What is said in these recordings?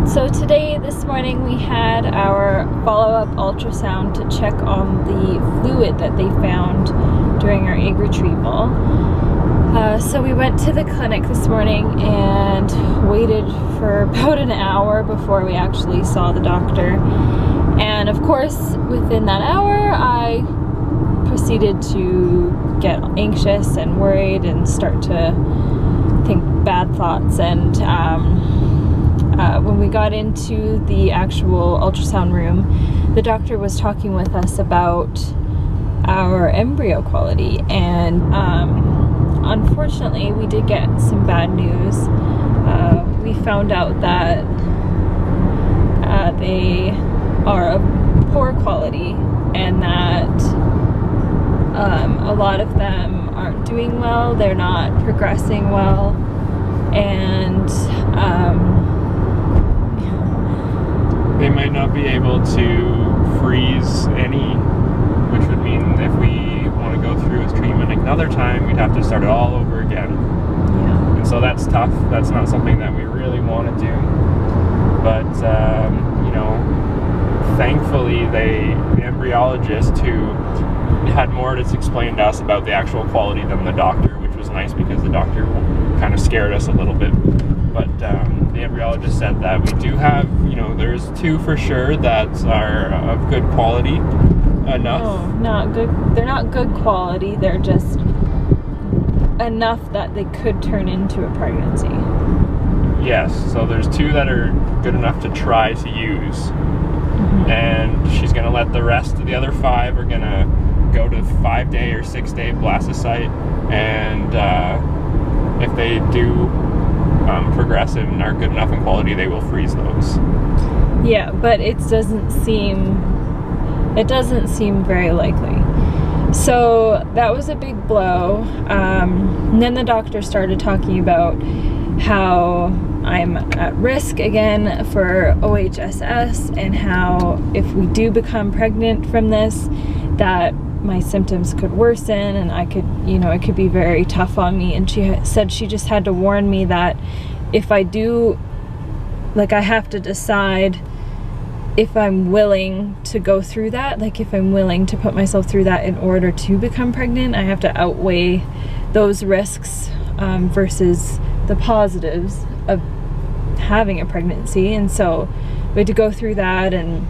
So today, this morning, we had our follow-up ultrasound to check on the fluid that they found during our egg retrieval. So we went to the clinic this morning and waited for about an hour before we actually saw the doctor. And of course, within that hour, I proceeded to get anxious and worried and start to think bad thoughts. And when we got into the actual ultrasound room, the doctor was talking with us about our embryo quality, and unfortunately we did get some bad news. We found out that they are of poor quality, and that a lot of them aren't doing well, they're not progressing well, and they might not be able to freeze any, which would mean if we want to go through with treatment another time, we'd have to start it all over again. yeah. And so that's tough. That's not something that we really want to do. But, you know, thankfully the embryologist who had more to explain to us about the actual quality than the doctor, which was nice because the doctor kind of scared us a little bit. But the embryologist said that we do have, you know, there's two for sure that are of good quality enough. No, not good. They're not good quality. They're just enough that they could turn into a pregnancy. Yes, so there's two that are good enough to try to use. Mm-hmm. And she's going to let the rest of the other 5 are going to go to 5-day or 6-day blastocyte. And if they do progress and are good enough in quality, they will freeze those. Yeah, but it doesn't seem very likely. So that was a big blow. And then the doctor started talking about how I'm at risk again for OHSS, and how if we do become pregnant from this, that my symptoms could worsen, and I could, you know, it could be very tough on me. And she said she just had to warn me that if I do, like, I have to decide if I'm willing to go through that, like if I'm willing to put myself through that in order to become pregnant. I have to outweigh those risks versus the positives of having a pregnancy. And so we had to go through that, and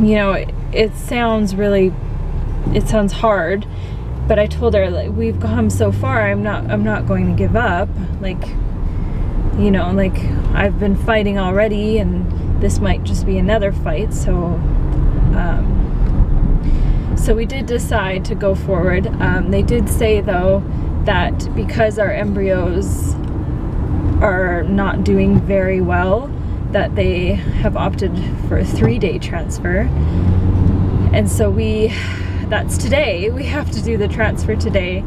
you know, it sounds hard, but I told her, like, we've come so far, I'm not going to give up. Like, you know, like, I've been fighting already, and this might just be another fight. So so we did decide to go forward. They did say though that because our embryos are not doing very well, that they have opted for a 3-day transfer. And so that's today. We have to do the transfer today.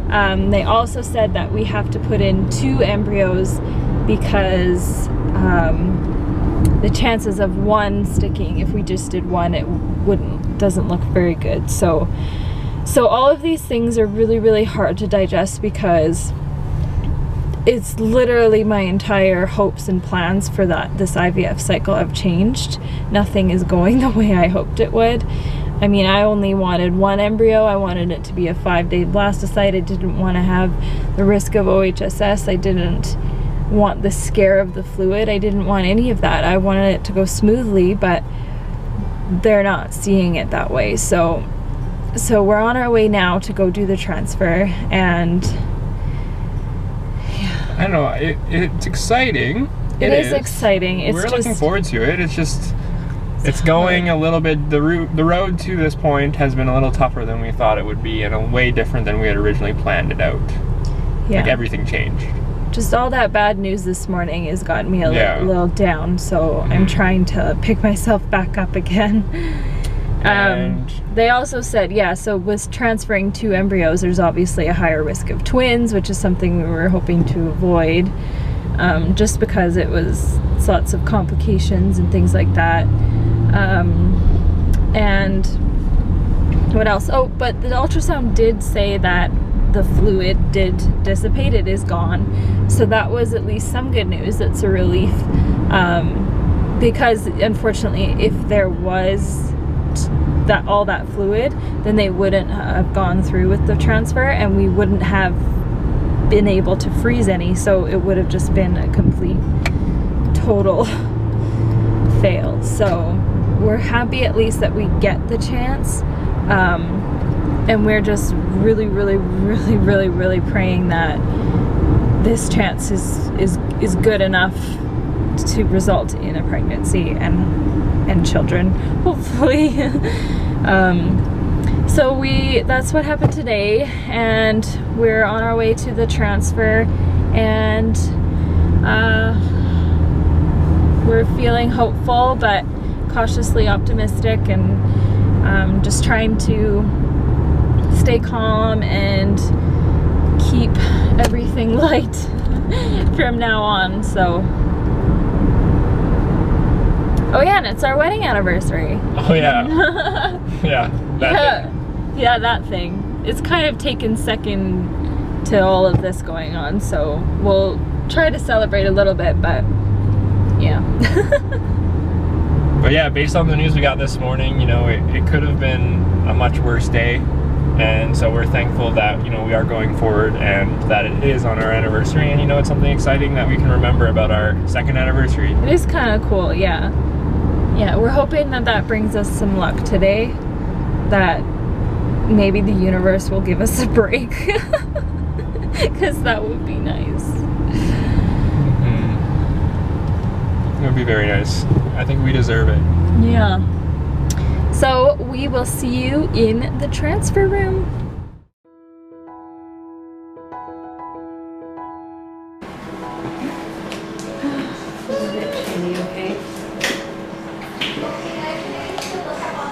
They also said that we have to put in 2 embryos because the chances of one sticking, if we just did one, it doesn't look very good. So all of these things are really, really hard to digest, because it's literally my entire hopes and plans for this IVF cycle have changed. Nothing is going the way I hoped it would. I mean, I only wanted 1 embryo. I wanted it to be a 5-day blastocyte. I didn't want to have the risk of OHSS. I didn't want the scare of the fluid. I didn't want any of that. I wanted it to go smoothly, but they're not seeing it that way. So we're on our way now to go do the transfer, and I don't know, it's exciting. It is exciting. We're looking forward to it. It's just, it's going a little bit, the road to this point has been a little tougher than we thought it would be, and way different than we had originally planned it out. Yeah. Like, everything changed. Just all that bad news this morning has gotten me a little down, so I'm trying to pick myself back up again. And they also said, yeah, so with transferring 2 embryos, there's obviously a higher risk of twins, which is something we were hoping to avoid, just because it was lots of complications and things like that. And what else? Oh, but the ultrasound did say that the fluid did dissipate, it is gone. So that was at least some good news. That's a relief. because unfortunately, if there was all that fluid, then they wouldn't have gone through with the transfer, and we wouldn't have been able to freeze any, so it would have just been a complete total fail. So we're happy at least that we get the chance, and we're just really praying that this chance is good enough to result in a pregnancy and children, hopefully. So that's what happened today, and we're on our way to the transfer, and we're feeling hopeful but cautiously optimistic, and just trying to stay calm and keep everything light from now on. So, oh yeah, and it's our wedding anniversary. Oh yeah. Yeah, that thing. Yeah, that thing. It's kind of taken second to all of this going on, so we'll try to celebrate a little bit, but yeah. But yeah, based on the news we got this morning, you know, it could have been a much worse day, and so we're thankful that, you know, we are going forward and that it is on our anniversary, and you know, it's something exciting that we can remember about our second anniversary. It is kind of cool, yeah. Yeah, we're hoping that that brings us some luck today, that maybe the universe will give us a break, because that would be nice. It would be very nice. I think we deserve it. Yeah. So we will see you in the transfer room. It's a bit chilly, okay?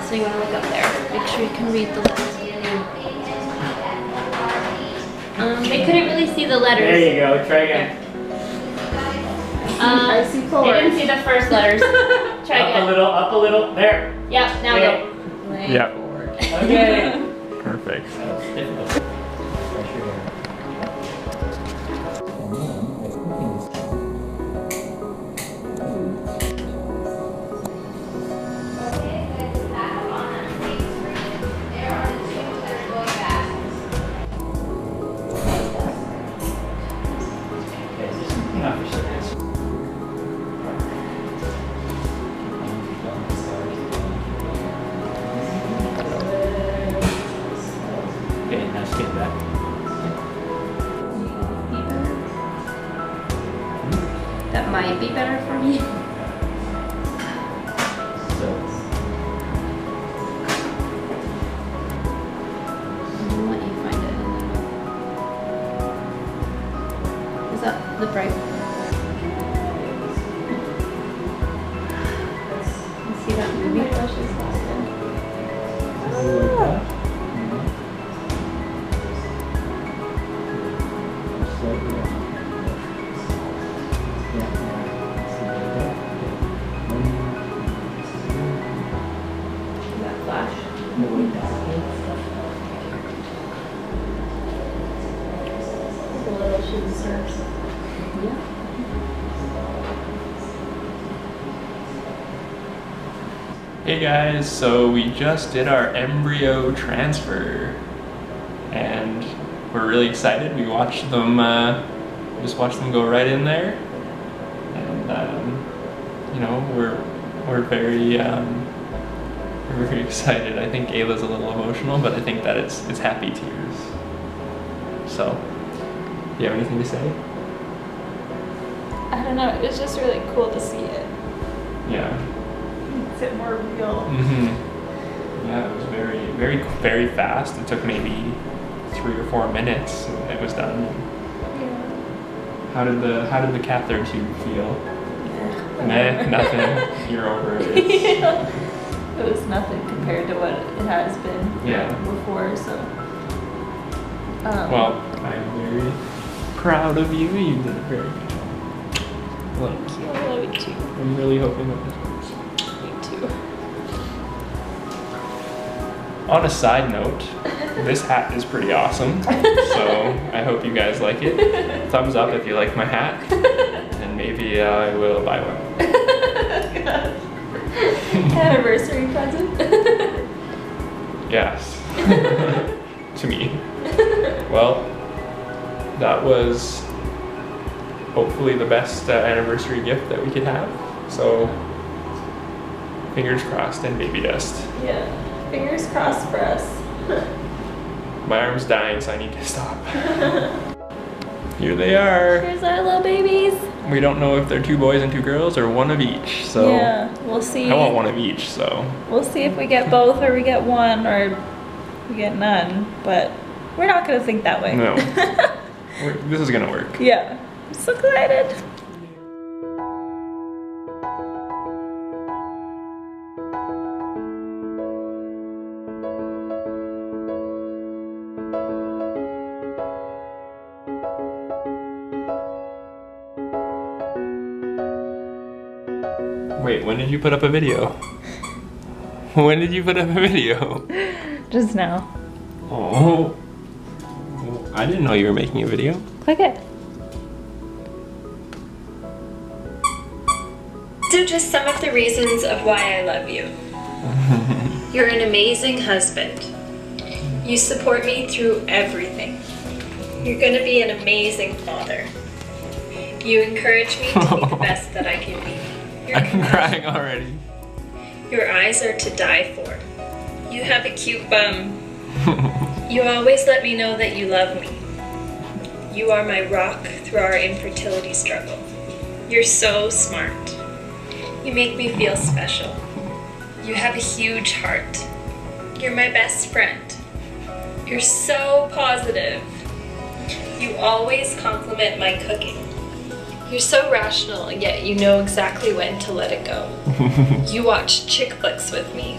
So you want to look up there. Make sure you can read the letters. They couldn't really see the letters. There you go, try again. I see four. They didn't see the first letters. Try again. Up a little, there. Yep, now Okay. go. Yeah. Okay. Perfect. Okay, now skip that. That might be better for me. I'll let you find it. Is that the bright? You see that movie flashes last that flash? The little shooting stars. Yeah. Hey guys, so we just did our embryo transfer, and we're really excited. We watched them, just watched them go right in there, and you know, we're very excited. I think Ayla's a little emotional, but I think that it's happy tears. So, do you have anything to say? I don't know, it was just really cool to see it. Yeah. Makes it more real. Yeah, it was very fast. It took maybe 3 or 4 minutes, and it was done. Yeah. How did the catheter tube feel? Nah, nothing. You're over it. It was nothing compared to what it has been before, so. Well, I'm very proud of you. You did a very good job. Thank you. I love you too. I'm really hoping that this works. Me too. On a side note, this hat is pretty awesome, so I hope you guys like it. Thumbs up if you like my hat, and maybe I will buy one. Anniversary present. Yes. To me. Well, that was hopefully the best anniversary gift that we could have. So, fingers crossed and baby dust. Yeah, fingers crossed for us. My arm's dying, so I need to stop. Here they are. Here's our little babies. We don't know if they're 2 boys and 2 girls or one of each. So yeah, we'll see. I want one of each. So we'll see if we get both or we get one or we get none. But we're not gonna think that way. no, this is gonna work. Yeah, I'm so excited. Wait, when did you put up a video? When did you put up a video? Just now. Oh, I didn't know you were making a video. Click it. These are just some of the reasons of why I love you. You're an amazing husband. You support me through everything. You're gonna be an amazing father. You encourage me to be the best that I can be. I'm crying already. Your eyes are to die for. You have a cute bum. You always let me know that you love me. You are my rock through our infertility struggle. You're so smart. You make me feel special. You have a huge heart. You're my best friend. You're so positive. You always compliment my cooking. You're so rational, yet you know exactly when to let it go. You watch chick flicks with me.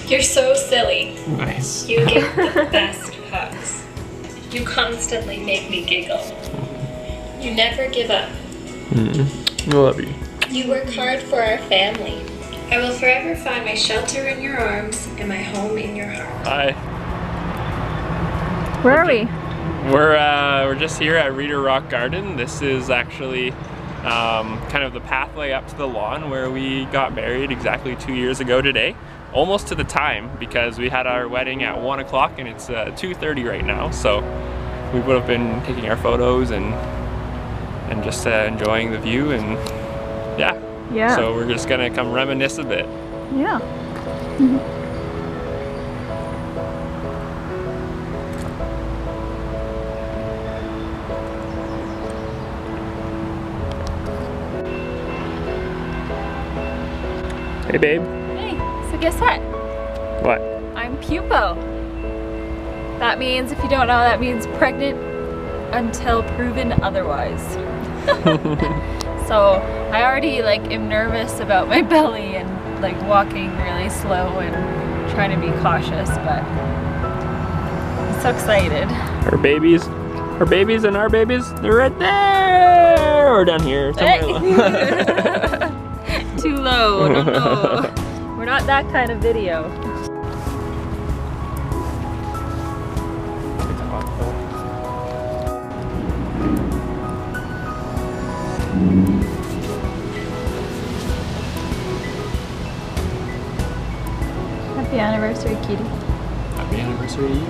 You're so silly. Nice. You give the best hugs. You constantly make me giggle. You never give up. I love you. You work hard for our family. I will forever find my shelter in your arms and my home in your heart. Hi. Where are we? We're just here at Reader Rock Garden. This is actually kind of the pathway up to the lawn where we got married exactly 2 years ago today. Almost to the time, because we had our wedding at 1 o'clock and it's 2:30 right now. So we would have been taking our photos and just enjoying the view and yeah. Yeah. So we're just gonna come reminisce a bit. Yeah. Hey babe. Hey, so guess what? What? I'm PUPO. That means, if you don't know, that means pregnant until proven otherwise. So I already am nervous about my belly and walking really slow and trying to be cautious, but I'm so excited. Her babies and our babies, they're right there or down here somewhere. Too low, no, no. We're not that kind of video. Happy anniversary, cutie. Happy anniversary to you.